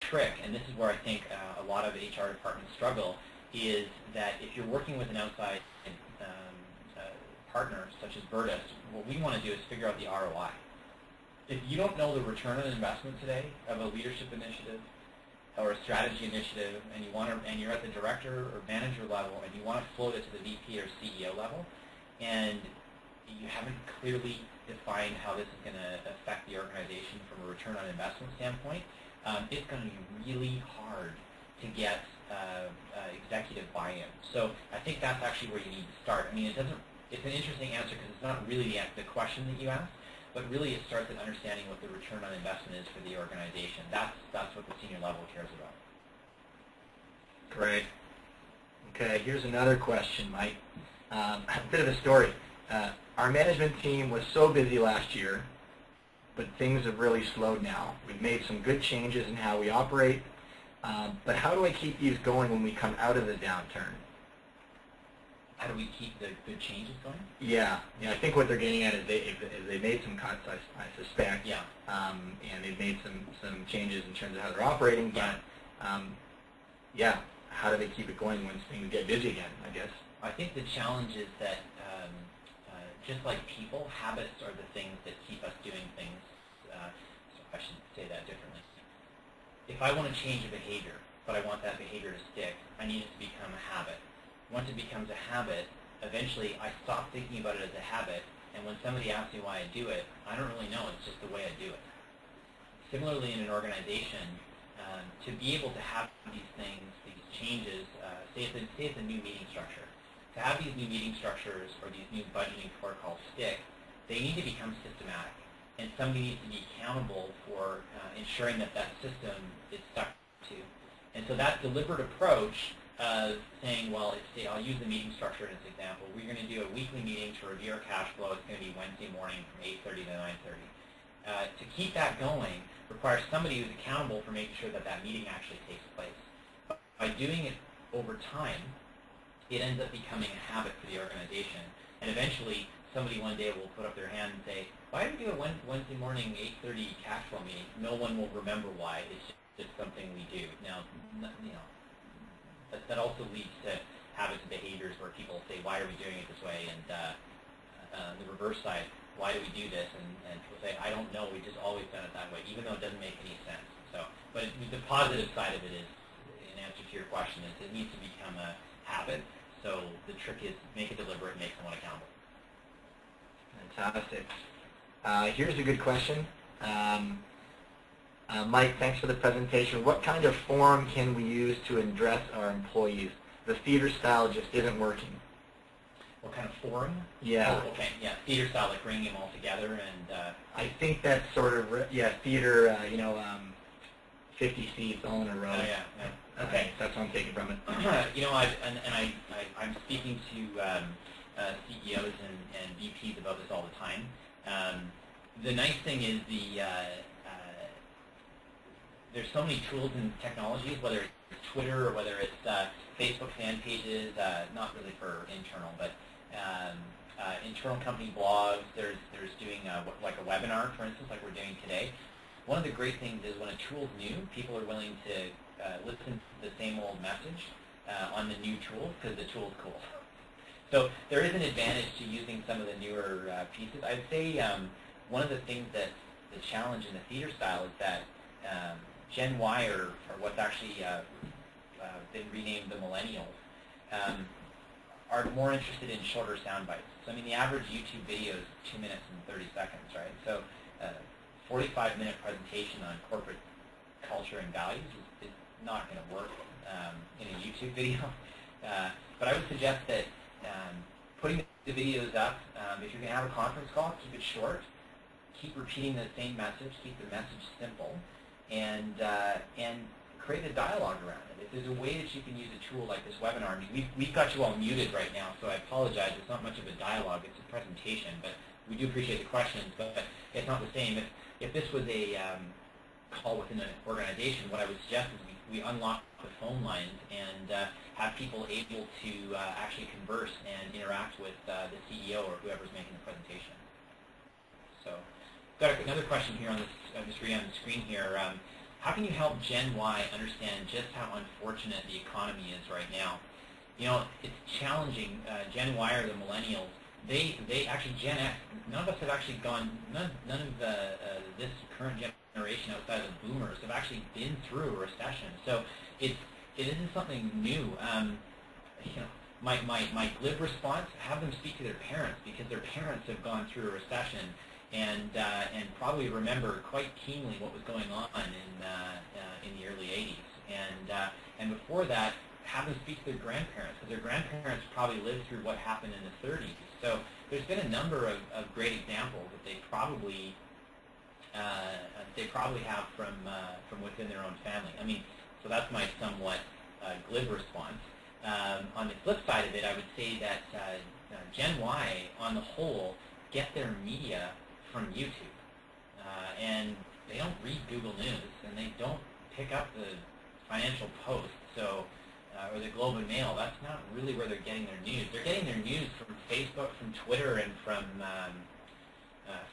trick, and this is where I think a lot of HR departments struggle, is that if you're working with an outside partner, such as VirtUS, what we want to do is figure out the ROI. If you don't know the return on investment today of a leadership initiative or a strategy initiative, and you're at the director or manager level, and you want to float it to the VP or CEO level, and you haven't clearly defined how this is going to affect the organization from a return on investment standpoint, it's going to be really hard to get executive buy-in. So I think that's actually where you need to start. I mean, it's an interesting answer because it's not really the question that you asked, but really it starts at understanding what the return on investment is for the organization. That's what the senior level cares about. Great. Okay, here's another question, Mike. A bit of a story. Our management team was so busy last year, but things have really slowed now. We've made some good changes in how we operate, but how do I keep these going when we come out of the downturn? How do we keep the good changes going? Yeah. I think what they're getting at is they made some cuts, I suspect. Yeah. And they've made some changes in terms of how they're operating, but yeah, how do they keep it going when things get busy again, I guess? I think the challenge is that just like people, habits are the things that keep us doing things. So I should say that differently. If I want to change a behavior, but I want that behavior to stick, I need it to become a habit. Once it becomes a habit, eventually I stop thinking about it as a habit, and when somebody asks me why I do it, I don't really know, it's just the way I do it. Similarly in an organization, to be able to have these things, these changes, say it's a new meeting structure. To have these new meeting structures or these new budgeting protocols stick, they need to become systematic, and somebody needs to be accountable for ensuring that that system is stuck to. And so that deliberate approach of saying, well, I'll use the meeting structure as an example. We're going to do a weekly meeting to review our cash flow. It's going to be Wednesday morning from 8:30 to 9:30. To keep that going requires somebody who's accountable for making sure that that meeting actually takes place. By doing it over time, it ends up becoming a habit for the organization. And eventually, somebody one day will put up their hand and say, why do we do a Wednesday morning 8:30 cash flow meeting? No one will remember why. It's just something we do. Now, that also leads to habits and behaviors where people say, why are we doing it this way? And the reverse side, why do we do this? And people say, I don't know, we've just always done it that way, even though it doesn't make any sense. But the positive side of it is, in answer to your question, is it needs to become a habit. So the trick is make it deliberate and make someone accountable. Fantastic. Here's a good question. Mike, thanks for the presentation. What kind of forum can we use to address our employees? The theater style just isn't working. What kind of forum? Yeah. Oh, okay. Yeah, theater style, like bringing them all together and. I think that's sort of theater. 50 seats all in a row. Oh yeah. Okay. That's what I'm taking from it. I'm speaking to CEOs and VPs about this all the time. The nice thing is there's so many tools and technologies, whether it's Twitter or whether it's Facebook fan pages, not really for internal, but internal company blogs. There's doing like a webinar, for instance, like we're doing today. One of the great things is when a tool's new, people are willing to listen to the same old message on the new tool because the tool's cool. So there is an advantage to using some of the newer pieces. I'd say one of the things that's the challenge in the theater style is that Gen Y, or what's actually been renamed the millennials, are more interested in shorter sound bites. So I mean, the average YouTube video is 2 minutes and 30 seconds, right? So 45-minute presentation on corporate culture and values is not going to work in a YouTube video. But I would suggest that putting the videos up, if you're going to have a conference call, keep it short, keep repeating the same message, keep the message simple, and create a dialogue around it. If there's a way that you can use a tool like this webinar, I mean, we've got you all muted right now, so I apologize. It's not much of a dialogue. It's a presentation, but we do appreciate the questions, but it's not the same. If this was a call within an organization, what I would suggest is we unlock the phone lines and have people able to actually converse and interact with the CEO or whoever's making the presentation. So, got another question here on this. I'm just reading on the screen here. how can you help Gen Y understand just how unfortunate the economy is right now? You know, it's challenging. Gen Y or the millennials, they actually, Gen X, none of us have actually gone, none of this current generation outside of the boomers have actually been through a recession. So it isn't something new. You know, my glib response, have them speak to their parents, because their parents have gone through a recession and probably remember quite keenly what was going on in the early 80s. And before that, have them speak to their grandparents, because their grandparents probably lived through what happened in the 30s. So there's been a number of great examples that they probably have from within their own family. I mean, so that's my somewhat glib response. On the flip side of it, I would say that Gen Y, on the whole, get their media from YouTube. And they don't read Google News, and they don't pick up the Financial Post, or the Globe and Mail. That's not really where they're getting their news. They're getting their news from Facebook, from Twitter, and from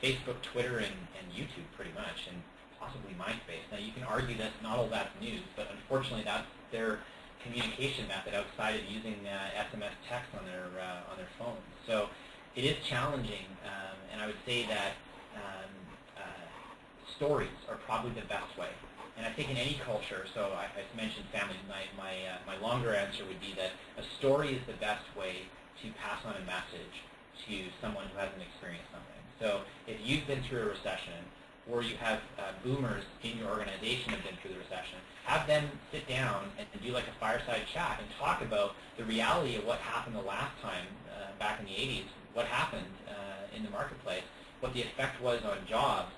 Facebook, Twitter, and YouTube, pretty much, and possibly MySpace. Now, you can argue that not all that's news, but unfortunately, that's their communication method outside of using SMS text on their phones. So it is challenging, and I would say that stories are probably the best way. And I think in any culture, so I mentioned family, my longer answer would be that a story is the best way to pass on a message to someone who hasn't experienced something. So if you've been through a recession, or you have boomers in your organization have been through the recession, have them sit down and do like a fireside chat and talk about the reality of what happened the last time back in the 80s, what happened in the marketplace, what the effect was on jobs,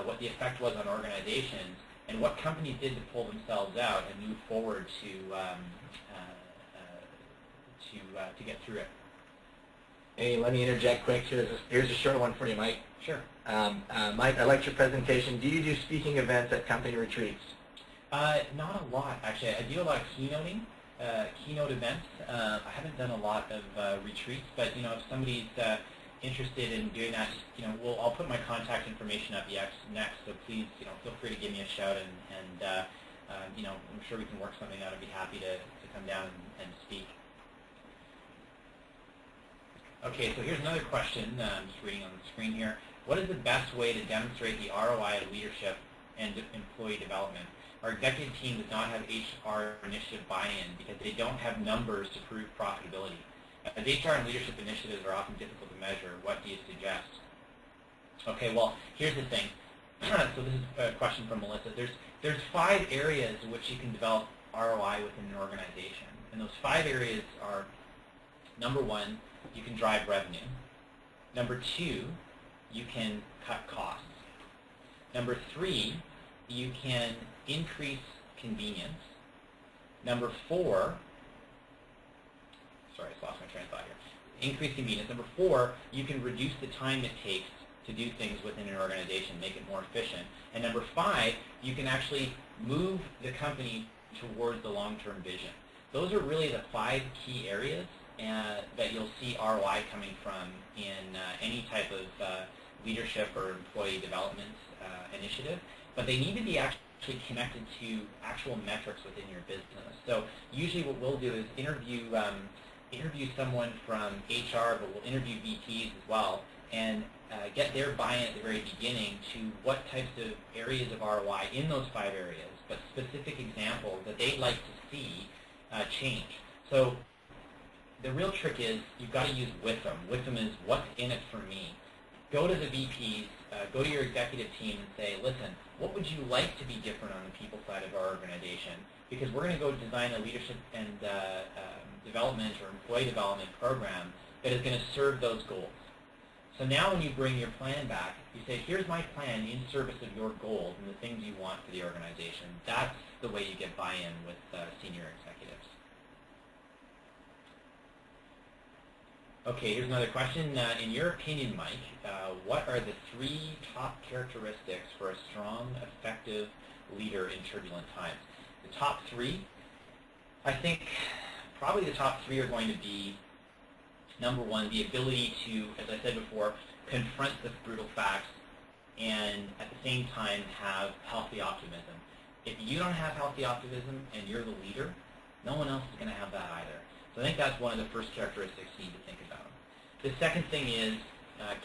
what the effect was on organizations, and what companies did to pull themselves out and move forward to get through it. Hey, let me interject quick. Here's a short one for you, Mike. Sure. Mike, I liked your presentation. Do you do speaking events at company retreats? Not a lot, actually. I do a lot of keynote events. I haven't done a lot of retreats, but if somebody's interested in doing that, I'll put my contact information up next. So please, feel free to give me a shout, and I'm sure we can work something out. I'd be happy to come down and speak. Okay, so here's another question. I'm just reading on the screen here. What is the best way to demonstrate the ROI of leadership and employee development? Our executive team does not have HR initiative buy-in because they don't have numbers to prove profitability. As HR and leadership initiatives are often difficult to measure, what do you suggest? Okay, well, here's the thing. So this is a question from Melissa. There's 5 areas in which you can develop ROI within an organization. And those 5 areas are, number 1, you can drive revenue. Number 2, you can cut costs. Number 3, you can increase convenience. Number 4, sorry, I lost my train of thought here. Increase convenience. Number 4, you can reduce the time it takes to do things within an organization, make it more efficient. And number 5, you can actually move the company towards the long-term vision. Those are really the 5 key areas that you'll see ROI coming from in any type of leadership or employee development initiative. But they need to be actually connected to actual metrics within your business. So usually what we'll do is interview someone from HR, but we'll interview VPs as well, and get their buy-in at the very beginning to what types of areas of ROI in those 5 areas, but specific examples that they'd like to see change. So the real trick is you've got to use WITHM. WITHM is what's in it for me. Go to the VPs, go to your executive team and say, listen, what would you like to be different on the people side of our organization? Because we're going to go design a leadership and development or employee development program that is going to serve those goals. So now when you bring your plan back, you say, here's my plan in service of your goals and the things you want for the organization. That's the way you get buy-in with senior executives. Okay, here's another question. In your opinion, Mike, what are the 3 top characteristics for a strong, effective leader in turbulent times? The top 3, I think probably the top 3 are going to be, number 1, the ability to, as I said before, confront the brutal facts and at the same time have healthy optimism. If you don't have healthy optimism and you're the leader, no one else is going to have that either. So I think that's one of the first characteristics you need to think about. The second thing is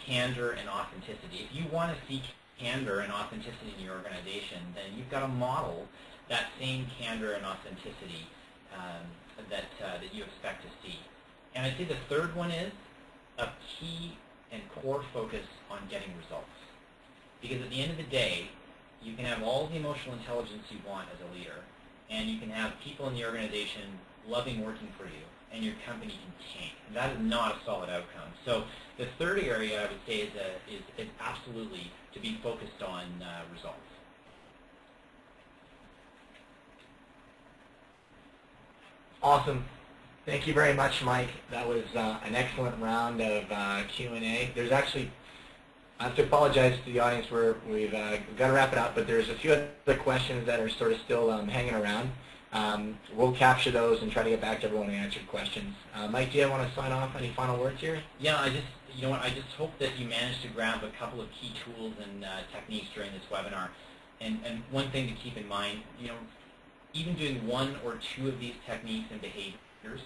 candor and authenticity. If you want to see candor and authenticity in your organization, then you've got to model that same candor and authenticity that you expect to see. And I'd say the third one is a key and core focus on getting results. Because at the end of the day, you can have all the emotional intelligence you want as a leader, and you can have people in the organization loving working for you, and your company can tank. And that is not a solid outcome. So the third area I would say is absolutely to be focused on results. Awesome. Thank you very much, Mike. That was an excellent round of Q&A. There's actually, I have to apologize to the audience. We've got to wrap it up, but there's a few other questions that are sort of still hanging around. We'll capture those and try to get back to everyone and answer questions. Mike, do you want to sign off? Any final words here? Yeah, you know what? I just hope that you managed to grab a couple of key tools and techniques during this webinar. And one thing to keep in mind, even doing one or two of these techniques and behaviors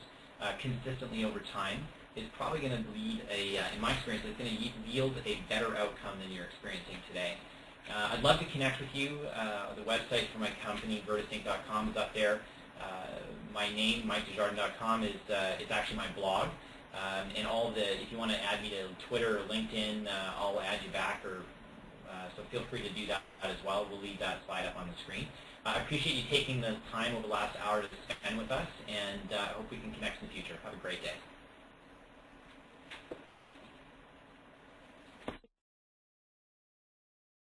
consistently over time is probably going to lead in my experience, it's going to yield a better outcome than you're experiencing today. I'd love to connect with you. The website for my company, VirtUS.com, is up there. My name, MikeDesjardins.com, is actually my blog. And if you want to add me to Twitter or LinkedIn, I'll add you back. So feel free to do that as well. We'll leave that slide up on the screen. I appreciate you taking the time over the last hour to spend with us, and I hope we can connect in the future. Have a great day.